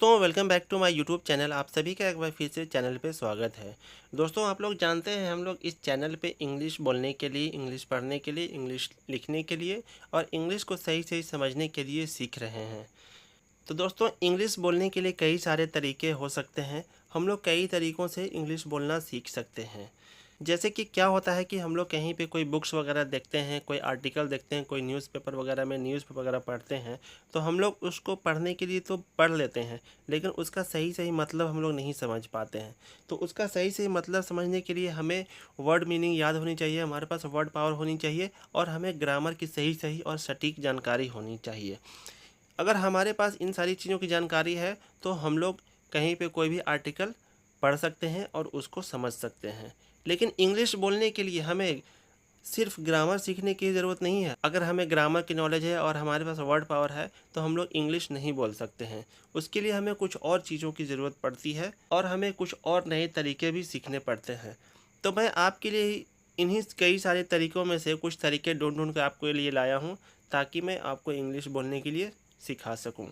दोस्तों welcome back to my YouTube channel. आप सभी का एक बार फिर से चैनल पे स्वागत है। दोस्तों आप लोग जानते हैं हम लोग इस चैनल पे इंग्लिश बोलने के लिए, इंग्लिश पढ़ने के लिए, इंग्लिश लिखने के लिए और इंग्लिश को सही सही समझने के लिए सीख रहे हैं। तो दोस्तों इंग्लिश बोलने के लिए कई सारे तरीके हो सकते हैं। हम लोग कई तरीक़ों से इंग्लिश बोलना सीख सकते हैं। जैसे कि क्या होता है कि हम लोग कहीं पे कोई बुक्स वगैरह देखते हैं, कोई आर्टिकल देखते हैं, कोई न्यूज़पेपर वगैरह में न्यूज़ वगैरह पढ़ते हैं, तो हम लोग उसको पढ़ने के लिए तो पढ़ लेते हैं, लेकिन उसका सही सही मतलब हम लोग नहीं समझ पाते हैं। तो उसका सही सही मतलब समझने के लिए हमें वर्ड मीनिंग याद होनी चाहिए, हमारे पास वर्ड पावर होनी चाहिए और हमें ग्रामर की सही सही और सटीक जानकारी होनी चाहिए। अगर हमारे पास इन सारी चीज़ों की जानकारी है तो हम लोग कहीं पे कोई भी आर्टिकल पढ़ सकते हैं और उसको समझ सकते हैं। लेकिन इंग्लिश बोलने के लिए हमें सिर्फ ग्रामर सीखने की ज़रूरत नहीं है। अगर हमें ग्रामर की नॉलेज है और हमारे पास वर्ड पावर है तो हम लोग इंग्लिश नहीं बोल सकते हैं। उसके लिए हमें कुछ और चीज़ों की ज़रूरत पड़ती है और हमें कुछ और नए तरीके भी सीखने पड़ते हैं। तो मैं आपके लिए इन्हीं कई सारे तरीक़ों में से कुछ तरीके ढूंढ ढूंढ कर आपके लिए लाया हूँ, ताकि मैं आपको इंग्लिश बोलने के लिए सिखा सकूं।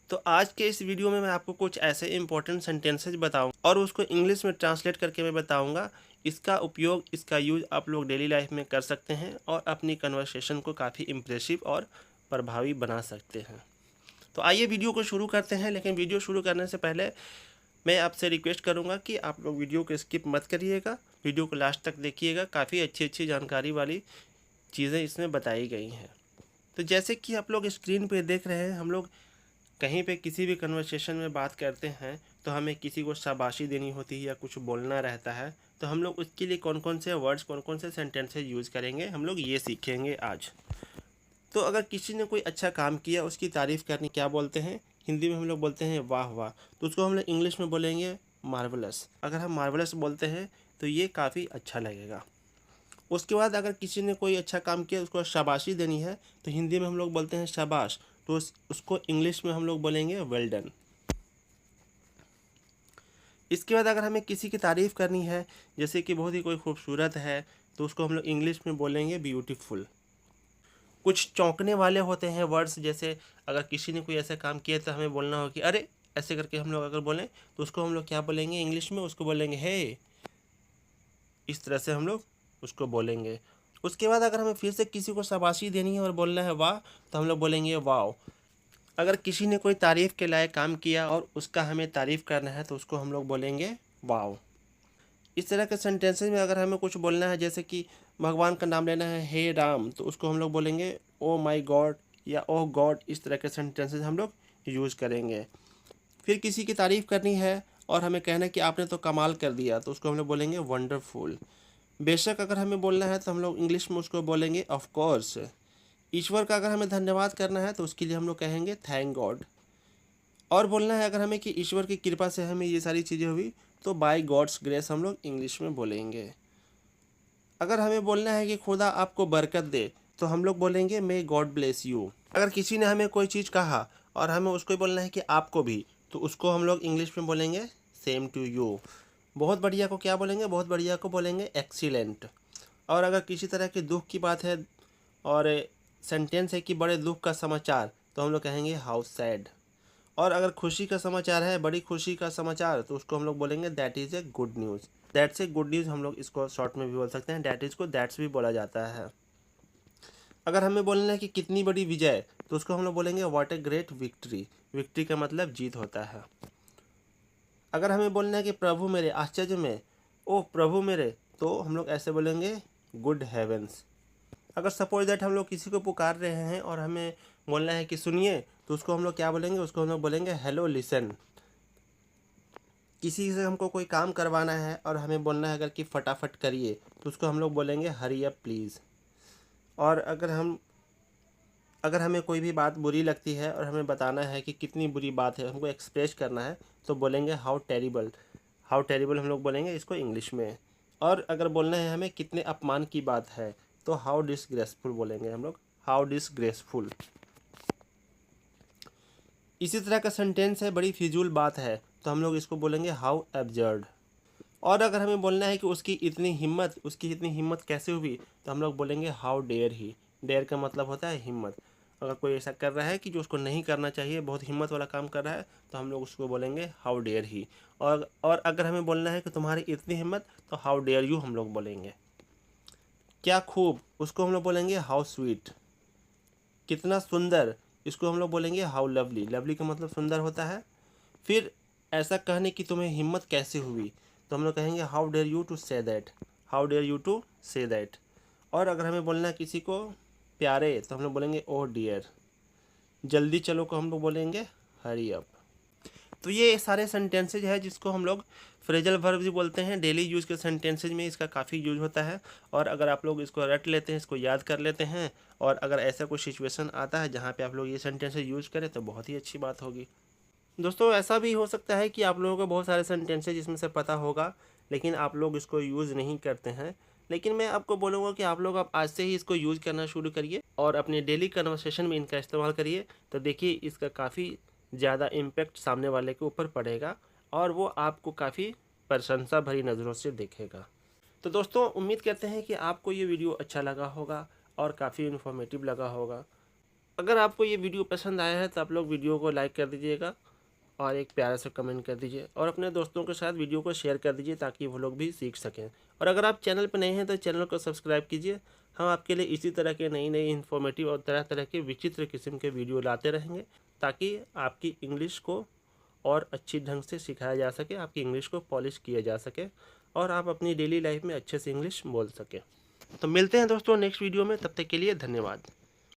तो आज के इस वीडियो में मैं आपको कुछ ऐसे इंपॉर्टेंट सेंटेंसेस बताऊंगा और उसको इंग्लिश में ट्रांसलेट करके मैं बताऊंगा। इसका उपयोग, इसका यूज़ आप लोग डेली लाइफ में कर सकते हैं और अपनी कन्वर्सेशन को काफ़ी इम्प्रेसिव और प्रभावी बना सकते हैं। तो आइए वीडियो को शुरू करते हैं। लेकिन वीडियो शुरू करने से पहले मैं आपसे रिक्वेस्ट करूँगा कि आप लोग वीडियो को स्किप मत करिएगा, वीडियो को लास्ट तक देखिएगा। काफ़ी अच्छी अच्छी जानकारी वाली चीज़ें इसमें बताई गई हैं। तो जैसे कि आप लोग स्क्रीन पे देख रहे हैं, हम लोग कहीं पे किसी भी कन्वर्सेशन में बात करते हैं तो हमें किसी को शाबाशी देनी होती है या कुछ बोलना रहता है, तो हम लोग उसके लिए कौन कौन से वर्ड्स, कौन कौन से सेंटेंसेस यूज़ करेंगे, हम लोग ये सीखेंगे आज। तो अगर किसी ने कोई अच्छा काम किया, उसकी तारीफ़ करनी क्या बोलते हैं? हिंदी में हम लोग बोलते हैं वाह वाह। तो उसको हम लोग इंग्लिश में बोलेंगे मार्वलस। अगर हम मार्वलस बोलते हैं तो ये काफ़ी अच्छा लगेगा। उसके बाद अगर किसी ने कोई अच्छा काम किया, उसको शाबाशी देनी है, तो हिंदी में हम लोग बोलते हैं शाबाश। तो उसको इंग्लिश में हम लोग बोलेंगे वेल डन। इसके बाद अगर हमें किसी की तारीफ़ करनी है, जैसे कि बहुत ही कोई खूबसूरत है, तो उसको हम लोग इंग्लिश में बोलेंगे ब्यूटीफुल। कुछ चौंकने वाले होते हैं वर्ड्स, जैसे अगर किसी ने कोई ऐसा काम किया तो हमें बोलना हो कि अरे, ऐसे करके हम लोग अगर बोलें तो उसको हम लोग क्या बोलेंगे इंग्लिश में? उसको बोलेंगे हे। इस तरह से हम लोग उसको बोलेंगे। उसके बाद अगर हमें फिर से किसी को शाबाशी देनी है और बोलना है वाह, तो हम लोग बोलेंगे वाओ। अगर किसी ने कोई तारीफ़ के लायक काम किया और उसका हमें तारीफ़ करना है तो उसको हम लोग बोलेंगे वाओ। इस तरह के सेंटेंसेस में अगर हमें कुछ बोलना है, जैसे कि भगवान का नाम लेना है हे राम, तो उसको हम लोग बोलेंगे ओ माई गॉड या ओह गॉड। इस तरह के सेंटेंसेस हम लोग यूज़ करेंगे। फिर किसी की तारीफ़ करनी है और हमें कहना है कि आपने तो कमाल कर दिया, तो उसको हम लोग बोलेंगे वंडरफुल। बेशक अगर हमें बोलना है तो हम लोग इंग्लिश में उसको बोलेंगे ऑफ कोर्स। ईश्वर का अगर हमें धन्यवाद करना है तो उसके लिए हम लोग कहेंगे थैंक गॉड। और बोलना है अगर हमें कि ईश्वर की कृपा से हमें ये सारी चीज़ें हुई, तो बाय गॉड्स ग्रेस हम लोग इंग्लिश में बोलेंगे। अगर हमें बोलना है कि खुदा आपको बरकत दे, तो हम लोग बोलेंगे मे गॉड ब्लेस यू। अगर किसी ने हमें कोई चीज़ कहा और हमें उसको बोलना है कि आपको भी, तो उसको हम लोग इंग्लिश में बोलेंगे सेम टू यू। बहुत बढ़िया को क्या बोलेंगे? बहुत बढ़िया को बोलेंगे एक्सीलेंट। और अगर किसी तरह की दुख की बात है और सेंटेंस है कि बड़े दुख का समाचार, तो हम लोग कहेंगे हाउ सैड। और अगर खुशी का समाचार है, बड़ी खुशी का समाचार, तो उसको हम लोग बोलेंगे that is a good news. That's a good news हम लोग इसको शॉर्ट में भी बोल सकते हैं। दैट इज़ को दैट्स भी बोला जाता है। अगर हमें बोलना है कि कितनी बड़ी विजय, तो उसको हम लोग बोलेंगे what a great victory. Victory का मतलब जीत होता है। अगर हमें बोलना है कि प्रभु मेरे आश्चर्य में, ओ प्रभु मेरे, तो हम लोग ऐसे बोलेंगे गुड हेवेंस। अगर सपोज दैट हम लोग किसी को पुकार रहे हैं और हमें बोलना है कि सुनिए, तो उसको हम लोग क्या बोलेंगे? उसको हम लोग बोलेंगे हेलो लिसन। किसी से हमको कोई काम करवाना है और हमें बोलना है अगर कि फटाफट करिए, तो उसको हम लोग बोलेंगे हरी अप प्लीज़। और अगर हमें कोई भी बात बुरी लगती है और हमें बताना है कि कितनी बुरी बात है, हमको एक्सप्रेस करना है, तो बोलेंगे हाउ टेरिबल। हाउ टेरिबल हम लोग बोलेंगे इसको इंग्लिश में। और अगर बोलना है हमें कितने अपमान की बात है, तो हाउ डिसग्रेसफुल बोलेंगे हम लोग, हाउ डिसग्रेसफुल। इसी तरह का सेंटेंस है बड़ी फिजूल बात है, तो हम लोग इसको बोलेंगे हाउ एब्जर्ड। और अगर हमें बोलना है कि उसकी इतनी हिम्मत कैसे हुई, तो हम लोग बोलेंगे हाउ डेयर ही। डेयर का मतलब होता है हिम्मत। अगर कोई ऐसा कर रहा है कि जो उसको नहीं करना चाहिए, बहुत हिम्मत वाला काम कर रहा है, तो हम लोग उसको बोलेंगे हाउ डेयर ही। और अगर हमें बोलना है कि तुम्हारी इतनी हिम्मत, तो हाउ डेयर यू हम लोग बोलेंगे। क्या खूब, उसको हम लोग बोलेंगे हाउ स्वीट। कितना सुंदर, इसको हम लोग बोलेंगे हाउ लवली। लवली का मतलब सुंदर होता है। फिर ऐसा कहने की तुम्हें हिम्मत कैसे हुई, तो हम लोग कहेंगे how dare you to say that. How dare you to say that. और अगर हमें बोलना है किसी को प्यारे, तो हम लोग बोलेंगे ओ डियर। जल्दी चलो को हम लोग बोलेंगे हरी अप। तो ये सारे सेंटेंसेज है जिसको हम लोग फ्रेजल वर्ब भी बोलते हैं। डेली यूज़ के सेंटेंसेज में इसका काफ़ी यूज होता है। और अगर आप लोग इसको रट लेते हैं, इसको याद कर लेते हैं, और अगर ऐसा कोई सिचुएशन आता है जहाँ पे आप लोग ये सेंटेंसेज यूज करें, तो बहुत ही अच्छी बात होगी। दोस्तों ऐसा भी हो सकता है कि आप लोगों को बहुत सारे सेंटेंसेज इसमें से पता होगा, लेकिन आप लोग इसको यूज़ नहीं करते हैं। लेकिन मैं आपको बोलूँगा कि आप लोग अब आज से ही इसको यूज़ करना शुरू करिए और अपने डेली कन्वर्सेशन में इनका इस्तेमाल करिए। तो देखिए इसका काफ़ी ज़्यादा इम्पेक्ट सामने वाले के ऊपर पड़ेगा और वो आपको काफ़ी प्रशंसा भरी नज़रों से देखेगा। तो दोस्तों उम्मीद करते हैं कि आपको ये वीडियो अच्छा लगा होगा और काफ़ी इन्फॉर्मेटिव लगा होगा। अगर आपको ये वीडियो पसंद आया है तो आप लोग वीडियो को लाइक कर दीजिएगा और एक प्यारा सा कमेंट कर दीजिए और अपने दोस्तों के साथ वीडियो को शेयर कर दीजिए ताकि वो लोग भी सीख सकें। और अगर आप चैनल पर नए हैं तो चैनल को सब्सक्राइब कीजिए। हम आपके लिए इसी तरह के नई नई इन्फॉर्मेटिव और तरह तरह के विचित्र किस्म के वीडियो लाते रहेंगे ताकि आपकी इंग्लिश को और अच्छी ढंग से सिखाया जा सके, आपकी इंग्लिश को पॉलिश किया जा सके और आप अपनी डेली लाइफ में अच्छे से इंग्लिश बोल सकें। तो मिलते हैं दोस्तों नेक्स्ट वीडियो में, तब तक के लिए धन्यवाद।